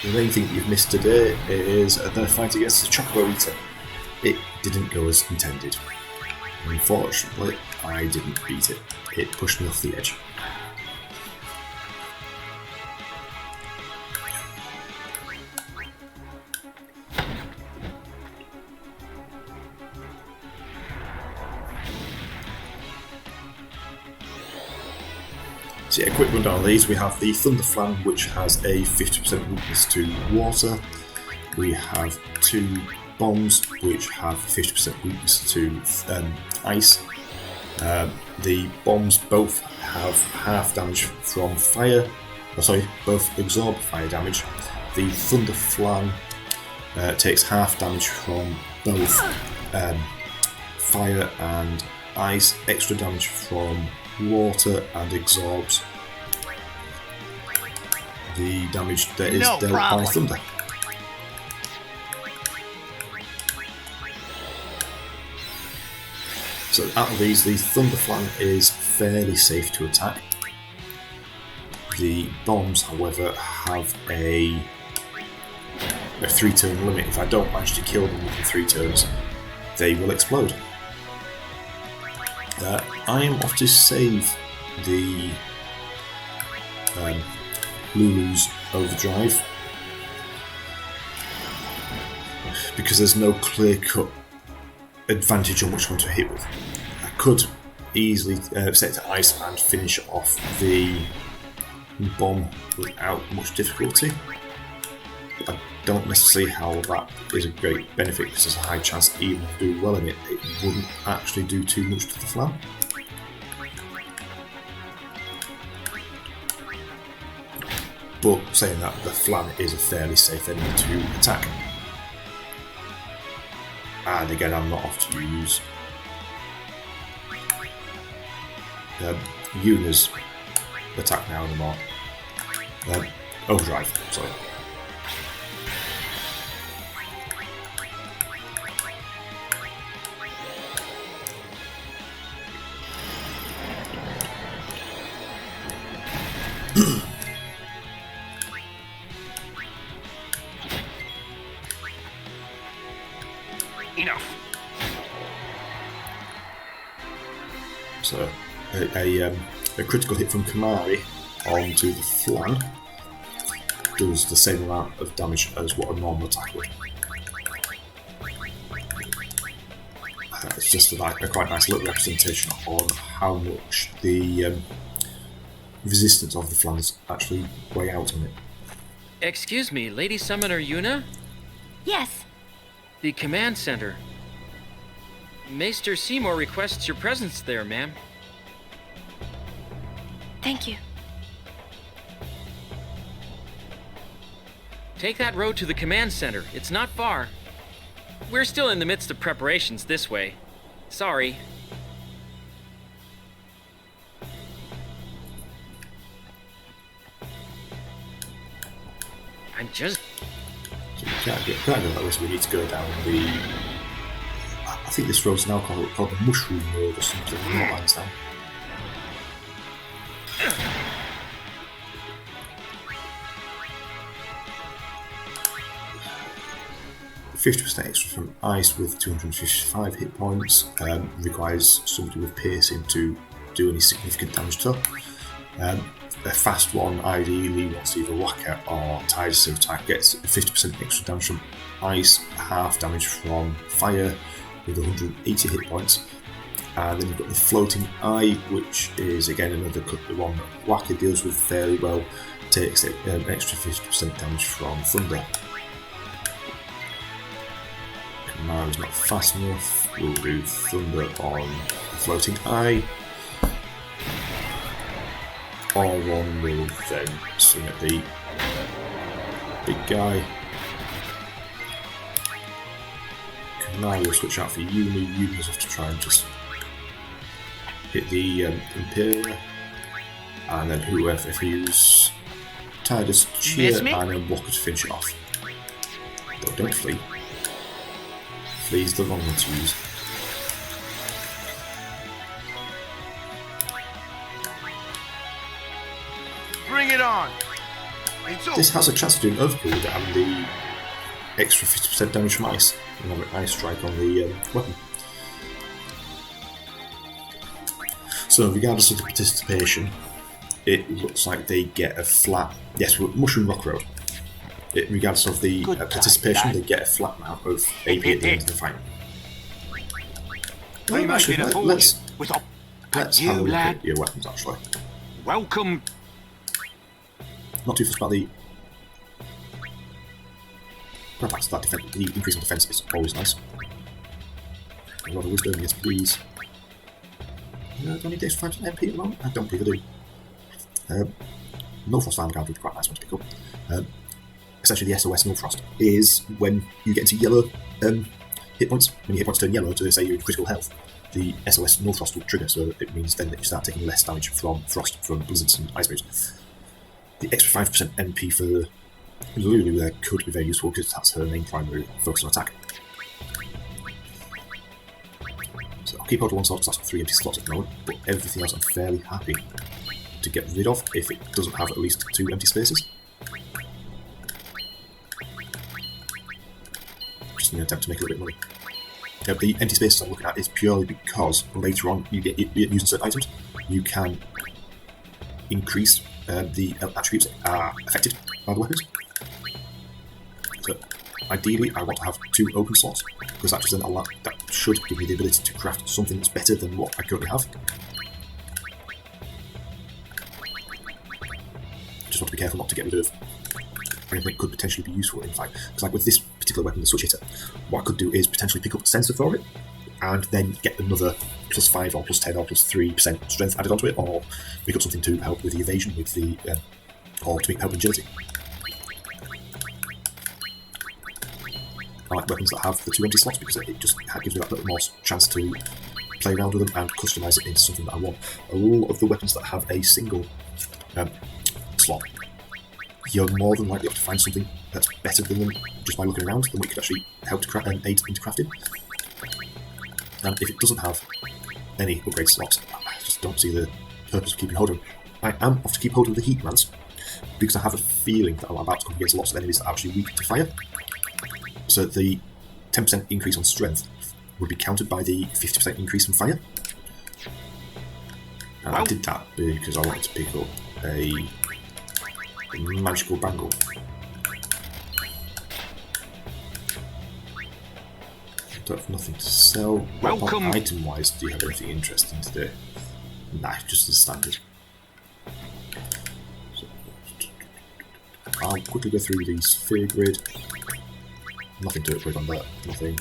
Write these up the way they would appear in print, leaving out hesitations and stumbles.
The main thing that you've missed today is the fight against the Chocobo Eater. It didn't go as intended. Unfortunately, I didn't beat it. It pushed me off the edge. So yeah, a quick rundown on these. We have the Thunder Flan, which has a 50% weakness to water. We have two bombs, which have 50% weakness to ice. The bombs both have half damage from fire. Both absorb fire damage. The Thunder Flan takes half damage from both fire and ice, extra damage from water, and absorbs the damage that is dealt by thunder. So out of these, the Thunder Flan is fairly safe to attack. The bombs, however, have a 3-turn limit. If I don't manage to kill them within 3 turns, they will explode. I am off to save the Lulu's Overdrive because there's no clear-cut advantage on which one to hit with. I could easily set it to ice and finish off the bomb without much difficulty. But I don't necessarily see how that is a great benefit because there's a high chance that even if I do well in it, it wouldn't actually do too much to the flan. But saying that, the flan is a fairly safe enemy to attack. And again, I'm not off to use Yuna's attack now anymore. Overdrive, sorry. Enough. So a critical hit from Kamari onto the flan does the same amount of damage as what a normal attack would. It's just a quite nice little representation on how much the resistance of the flans actually weigh out on it. Excuse me, Lady Summoner Yuna? Yes. The command center. Maester Seymour requests your presence there, ma'am. Thank you. Take that road to the command center. It's not far. We're still in the midst of preparations this way. Sorry. I'm just... So we can't go that way, so we need to go down the... I think this road's now called the Mushroom Road or something. I'm not understand. 50% extra from ice with 255 hit points. Requires somebody with piercing to do any significant damage to. A fast one ideally wants either Whacker or Tides to attack, gets 50% extra damage from ice, half damage from fire with 180 hit points. And then you've got the Floating Eye, which is again another one that Whacker deals with fairly well, takes an extra 50% damage from thunder. Kamari's not fast enough, we'll do thunder on the Floating Eye. R1 will then swing at the big guy. Kamari will switch out for Yumi. Yumi's have to try and just hit the Imperial. And then whoever, if he use Tidus Cheer and then Walker to finish it off. Don't flee. Flee's the wrong one to use. Bring it on! This has a chance to do an overkill and the extra 50% damage from ice. Another ice strike on the weapon. So regardless of the participation, it looks like they get a flat... Yes, Mushroom Rock Road. Regardless of the participation, they get a flat amount of AP at the end of the fight. Well, actually, let's have a look at your weapons, actually. Welcome. Not too fussed about the... Going back to that defense, the increase in defense is always nice. A lot of wisdom, yes please. Do I need extra 5% MP at the moment? I don't believe I do. No Frost Farm Guard would be quite nice one to pick up. Essentially the SOS No Frost is when you get into yellow hit points. When your hit points turn yellow to say you're in critical health, the SOS No Frost will trigger, so it means then that you start taking less damage from frost, from blizzards and ice waves. The extra 5% MP for Lulu there could be very useful because that's her main primary focus on attack. So I'll keep hold of one slot because that's got 3 empty slots at the moment, but everything else I'm fairly happy to get rid of if it doesn't have at least 2 empty spaces. Just in an attempt to make a little bit of money. The empty spaces I'm looking at is purely because later on you get using certain items, you can increase the attributes that are affected by the weapons. So ideally I want to have 2 open slots because that should give me the ability to craft something that's better than what I currently have. Just want to be careful not to get rid of anything that could potentially be useful in fight. Because like with this particular weapon, the Switch Hitter, what I could do is potentially pick up a sensor for it and then get another +5 or +10 or +3% strength added onto it, or pick up something to help with the evasion, with the or to help with agility. I like weapons that have the 2 empty slots because it just gives me that little more chance to play around with them and customise it into something that I want. A lot of the weapons that have a single slot, you're more than likely to find something that's better than them just by looking around, than what could actually help to aid into crafting. And if it doesn't have any upgrade slots, I just don't see the purpose of keeping hold of them. I am off to keep hold of the heat commands because I have a feeling that I'm about to come against lots of enemies that are actually weak to fire. So the 10% increase on strength would be countered by the 50% increase from fire. And I did that because I wanted to pick up a magical bangle. I don't have nothing to sell. Welcome. Item wise, do you have anything interesting today? Nah, just the standard. So, I'll quickly go through these sphere grid. Nothing to upgrade on that. Nothing.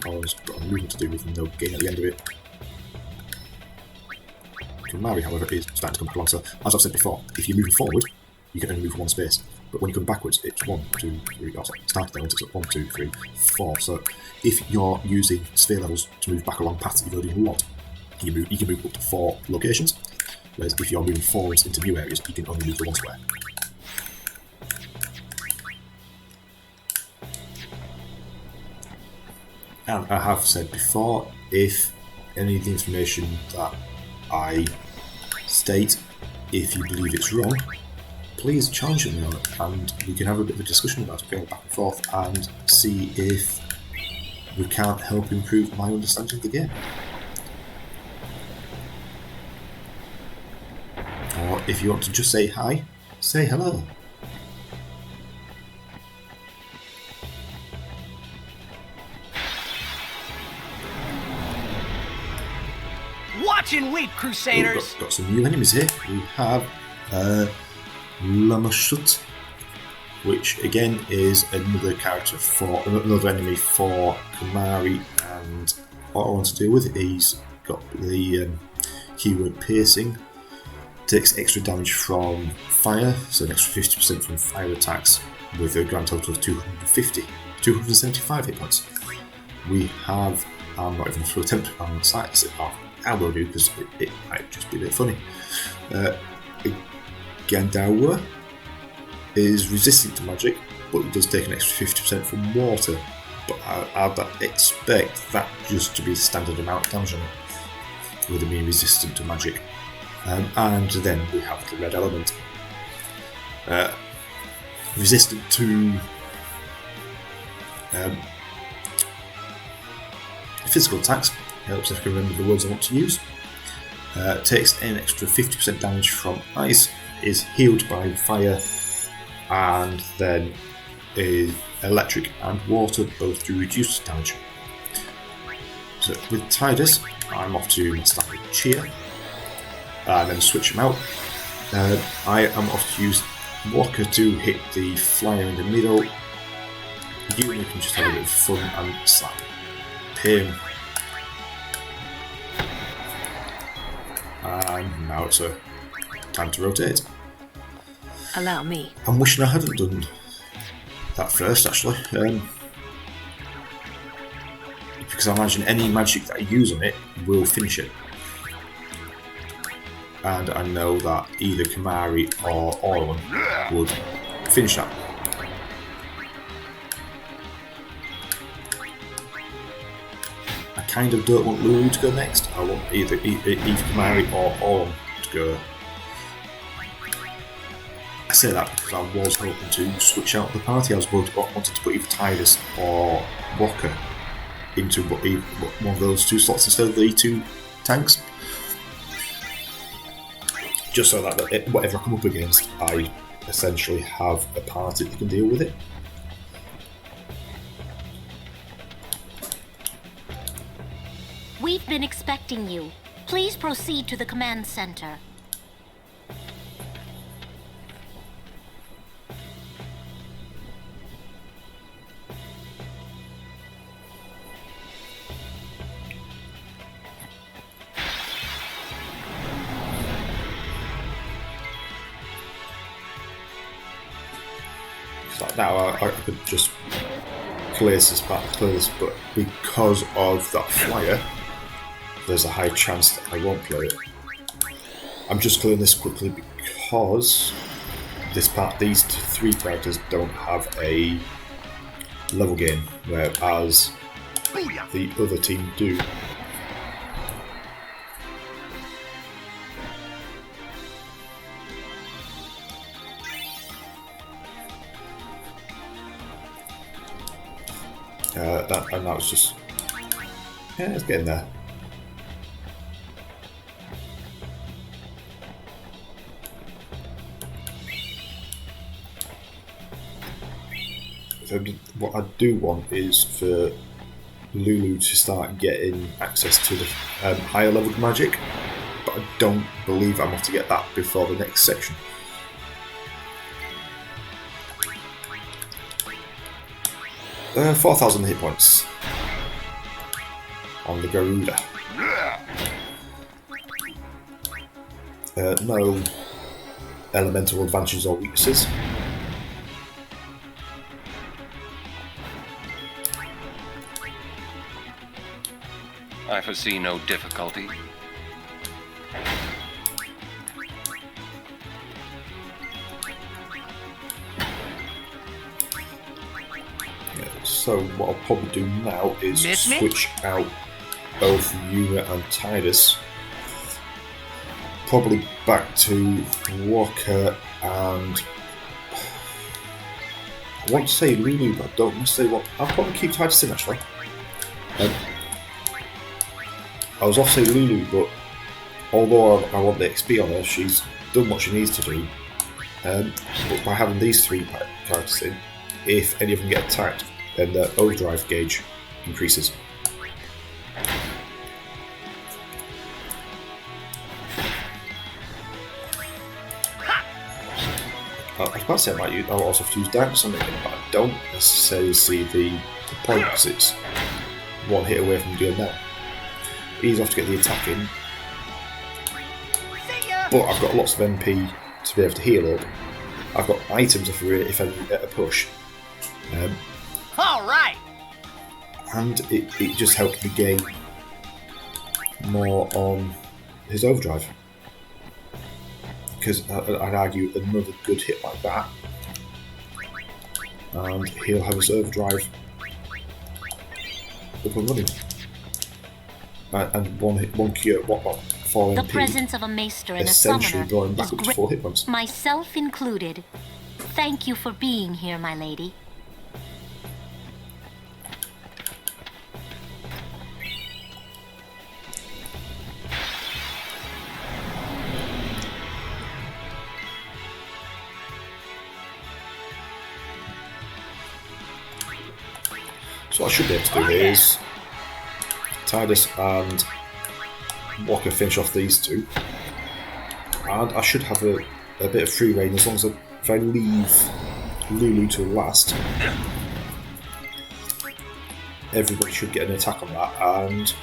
Oh, it's got a movement to do with no gain at the end of it. Kamari, however, is starting to come back along. So, as I've said before, if you're moving forward, you can only move 1 space. But when you come backwards, it's 1, 2, 3. Oh, sorry, started there, it's 1, 2, 3, 4. So, if you're using sphere levels to move back along paths that you've already unlocked, you can move up to 4 locations. Whereas if you're moving forwards into new areas, you can only move to 1 square. And I have said before, if any of the information that I state, if you believe it's wrong, please challenge me on it and we can have a bit of a discussion about it, going back and forth, and see if we can't help improve my understanding of the game. Or if you want to just say hi, say hello. Watch and weep, Crusaders! Got some new enemies here. We have Lamashut, which again is another character for another enemy for Kamari, and what I want to deal with, he's got the keyword piercing, takes extra damage from fire, so an extra 50% from fire attacks, with a grand total of 275 hit points. We have, I'm not even going to attempt on the site, I will do because it might just be a bit funny. Gandawa is resistant to magic, but it does take an extra 50% from water. But I'd expect that just to be the standard amount of damage on it, with it being resistant to magic. And then we have the red element. resistant to physical attacks. Helps if I can remember the words I want to use. Takes an extra 50% damage from ice, is healed by fire, and then is electric and water both do reduced damage. So with Titus, I'm off to start with Cheer, and then switch him out. I am off to use Walker to hit the flyer in the middle. You can just have a bit of fun and slap him. And now it's time to rotate. Allow me. I'm wishing I hadn't done that first, actually. Because I imagine any magic that I use on it will finish it. And I know that either Kamari or Orlin would finish that. I kind of don't want Lulu to go next. I want either Kamari or Orlin to go. I say that because I was hoping to switch out the party. I was wanted to put either Titus or Walker into one of those two slots instead of the two tanks. Just so that whatever I come up against, I essentially have a party that can deal with it. We've been expecting you. Please proceed to the command center. Like now I could just clear this, but because of that flyer, there's a high chance that I won't clear it. I'm just clearing this quickly because these three characters don't have a level gain, whereas the other team do. And that was just... yeah, it's getting there. So what I do want is for Lulu to start getting access to the higher level magic, but I don't believe I'm off to get that before the next section. Uh, 4,000 hit points on the Garuda. No elemental advantages or weaknesses. I foresee no difficulty. So what I'll probably do now is switch out both Yuna and Titus. Probably back to Walker and... I want to say Lulu, but I don't necessarily want... I'll probably keep Titus in, actually. I was off to say Lulu, but although I want the XP on her, she's done what she needs to do. But by having these three characters in, if any of them get attacked, then the overdrive gauge increases. I was about to say I'll also have to use Darkness on it, but I don't necessarily see the point because it's one hit away from doing that. He's off to get the attack in, but I've got lots of MP to be able to heal up. I've got items if I get a push. All right. And it just helped me gain more on his overdrive. Because I'd argue another good hit like that, and he'll have his overdrive up and running. And one cure, falling The presence of a maester and a essentially summoner drawing back is up to 4 hit points. myself included. thank you for being here, my lady. So what I should be able to do here is Titus and Walker finish off these two, and I should have a bit of free reign as long as if I leave Lulu to last. Everybody should get an attack on that and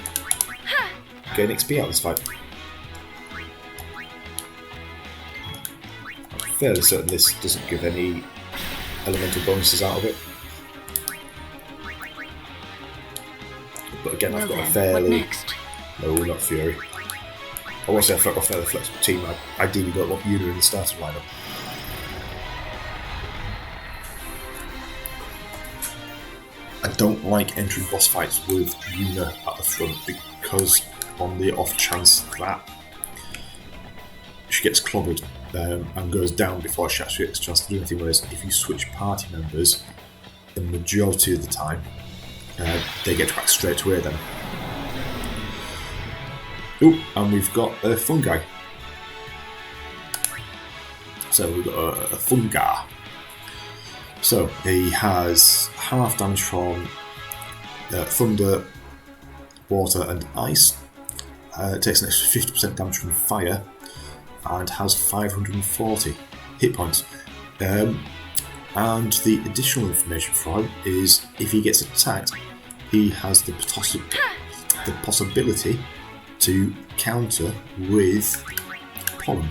get an XP out of this fight. I'm fairly certain this doesn't give any elemental bonuses out of it. But again, I've got a fairly... What next? No, not Fury. I want to say I've got a fairly flexible team. I ideally don't want Una in the starting lineup. I don't like entering boss fights with Una at the front because on the off chance that she gets clobbered and goes down before she actually gets a chance to do anything, whereas if you switch party members, the majority of the time they get back straight away then. Oh, and we've got a fungi. So we've got a fungar. So he has half damage from thunder, water and ice. Takes an extra 50% damage from fire and has 540 hit points. And the additional information for him is if he gets attacked, he has the possibility to counter with pollen,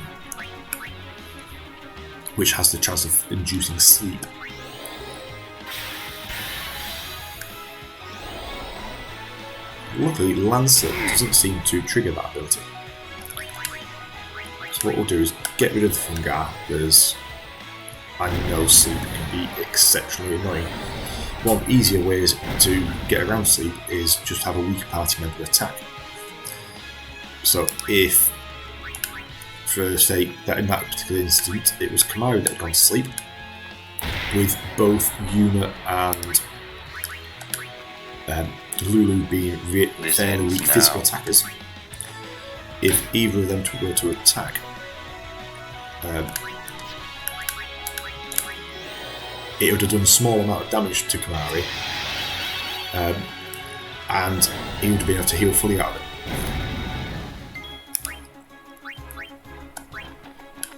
which has the chance of inducing sleep. Luckily, Lancer doesn't seem to trigger that ability. So what we'll do is get rid of the Fungar, because I know sleep can be exceptionally annoying. One of the easier ways to get around sleep is just have a weak party member attack. So if, for say that in that particular instance, it was Kamari that had gone to sleep, with both Una and Lulu being fairly weak physical attackers, if either of them were to attack, it would have done a small amount of damage to Kamari, and he would have been able to heal fully out of it.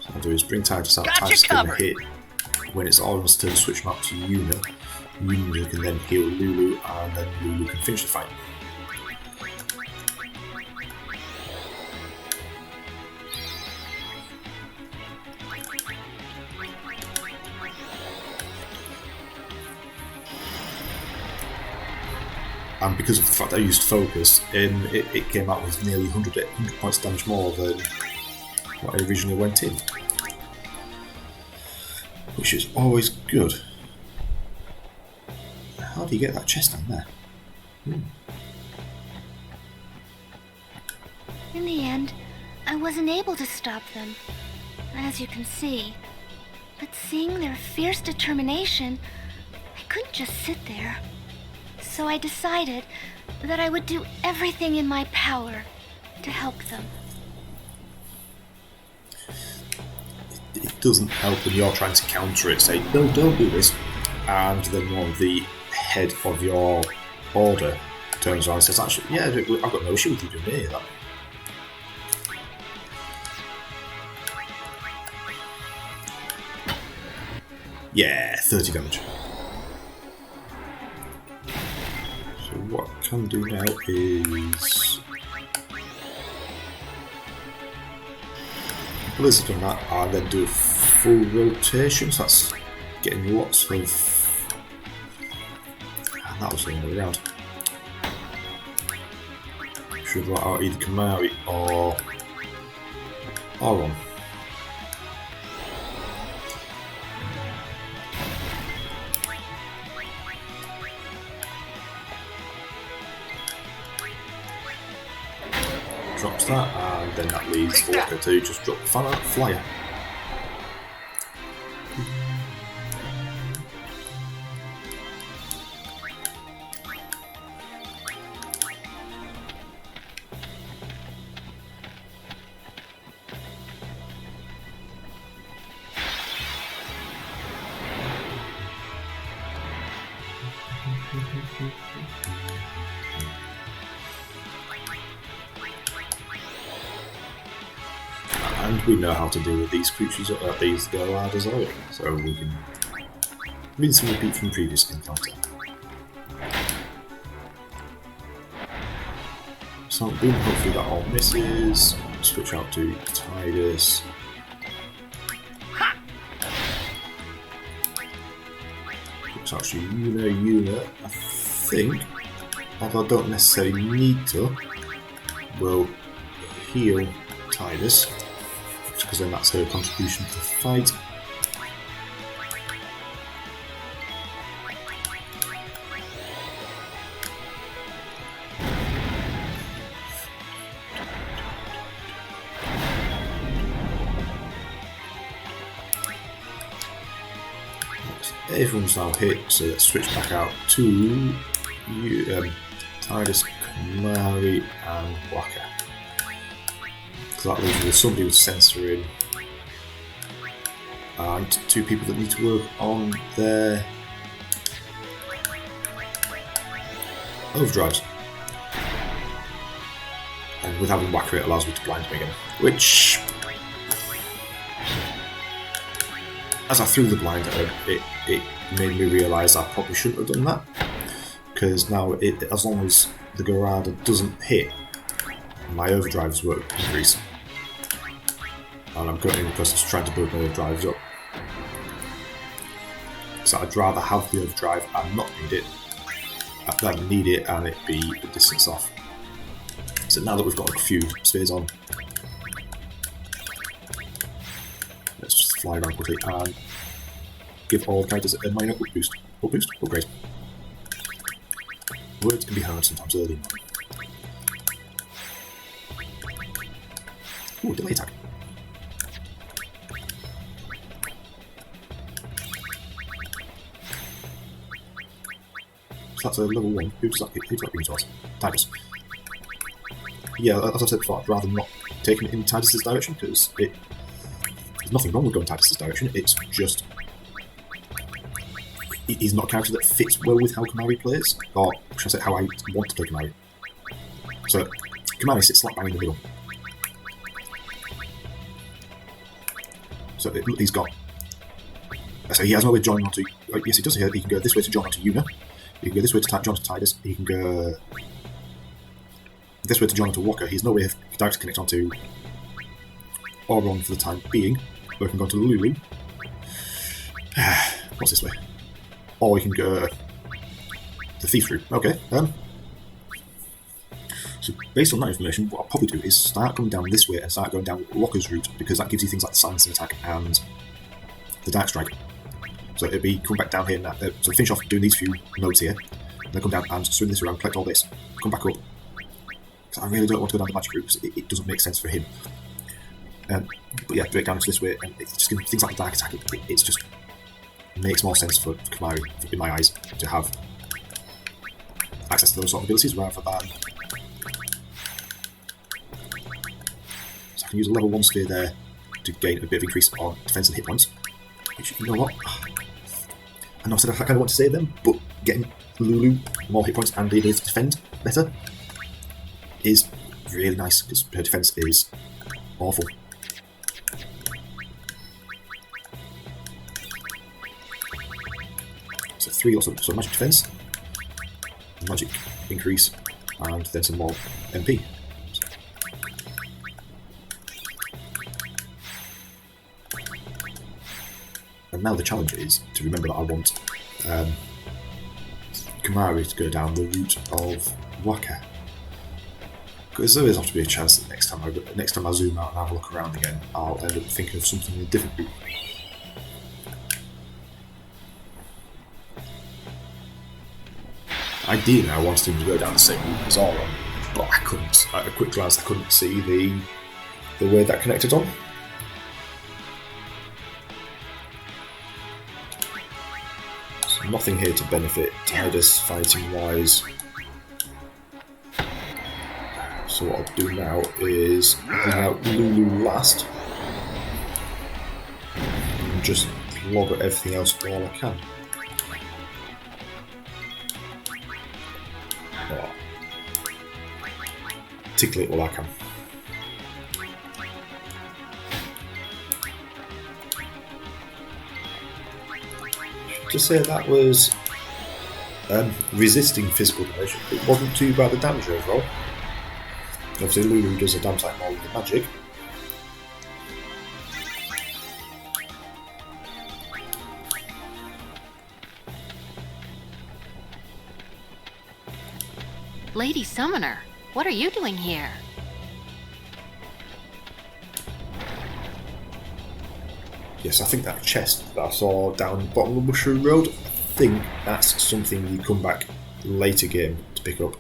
So what I'll do is bring Titus out. Titus can hit when it's Oren's turn, switch him up to Una. Una can then heal Lulu, and then Lulu can finish the fight. And because of the fact that I used focus, it came out with nearly 100 points damage more than what I originally went in, which is always good. How do you get that chest down there? In the end, I wasn't able to stop them, as you can see. But seeing their fierce determination, I couldn't just sit there. So I decided that I would do everything in my power to help them. It doesn't help when you're trying to counter it, say, no, don't do this, and then one of the head of your order turns around and says, actually, yeah, I've got no issue with you doing any of that. Yeah, 30 damage. So what I can do now is Blizzard on that, and then do a full rotation, so that's getting lots of... And that was the other way around. Should write out either Kamari or Oron. Drops that, and then that leaves Walker to just drop the flyer. And we know how to deal with these creatures, these Highraod as well, so we can rinse and repeat from the previous encounter. So boom, hopefully that all misses. Switch out to Titus. It's actually Una, I think, although I don't necessarily need to, will heal Titus, because then that's her contribution to the fight. Everyone's now hit, so let's switch back out to Titus, Kamari, and Waka. Because that leaves with somebody with censoring, and 2 people that need to work on their overdrives. And with having Waka, it allows me to blind him again, which, as I threw the blind at her, it made me realise I probably shouldn't have done that, because now, as long as the Highraod doesn't hit, my overdrives won't increase. And I'm currently in the process of trying to build my overdrives up. So I'd rather have the overdrive and not need it, than need it and it be a distance off. So now that we've got a few spheres on, let's just fly around quickly and give all characters a minor upgrade. Words can be hard sometimes early. Ooh, delay attack. So that's a level 1. Who's that being towards? Titus. Yeah, as I said before, I'd rather not take it in Titus's direction, because there's nothing wrong with going Titus's direction, it's just he's not a character that fits well with how Kamari plays, or should I say how I want to play Kamari. So Kamari sits slap bang in the middle. So he's got. So he has no way to join onto. Yes, he does. He can go this way to join onto Una. He can go this way to join onto Titus. He can go this way to join onto Walker. He's no way of direct to connect onto Auron for the time being. Or he can go to Lulu. What's this way? Or we can go the thief route. Okay. So based on that information, what I'll probably do is start coming down this way and start going down Walker's route, because that gives you things like the silencing attack and the dark strike. So it'll be coming back down here now. So finish off doing these few nodes here, then come down and swing this around, collect all this, come back up. Because I really don't want to go down the magic route, because it doesn't make sense for him. But yeah, do it down to this way, and it's just things like the dark attack. It's just makes more sense for Kamari, in my eyes, to have access to those sort of abilities rather than. So I can use a level 1 sphere there to gain a bit of increase on defense and hit points. Which, you know what? I know I said I kind of want to save them, but getting Lulu more hit points and the ability to defend better is really nice, because her defense is awful. So 3 lots of magic defense, magic increase, and then some more MP. And now the challenge is to remember that I want Kamari to go down the route of Waka. Because there is have to be a chance that next time I zoom out and have a look around again, I'll end up thinking of something in a different route. Ideally, I wanted him to go down the same route as Auron, but I couldn't. At a quick glance, I couldn't see the way that connected on. So nothing here to benefit Titus fighting wise. So what I'll do now is bring out Lulu last and just log at everything else while I can. Oh. Tickle it all I can. Just say that was resisting physical damage. It wasn't too bad the damage overall. Obviously Lulu does a damn sight more with the magic. Lady Summoner, what are you doing here? Yes, I think that chest that I saw down the bottom of Mushroom Road, I think that's something you come back later game to pick up.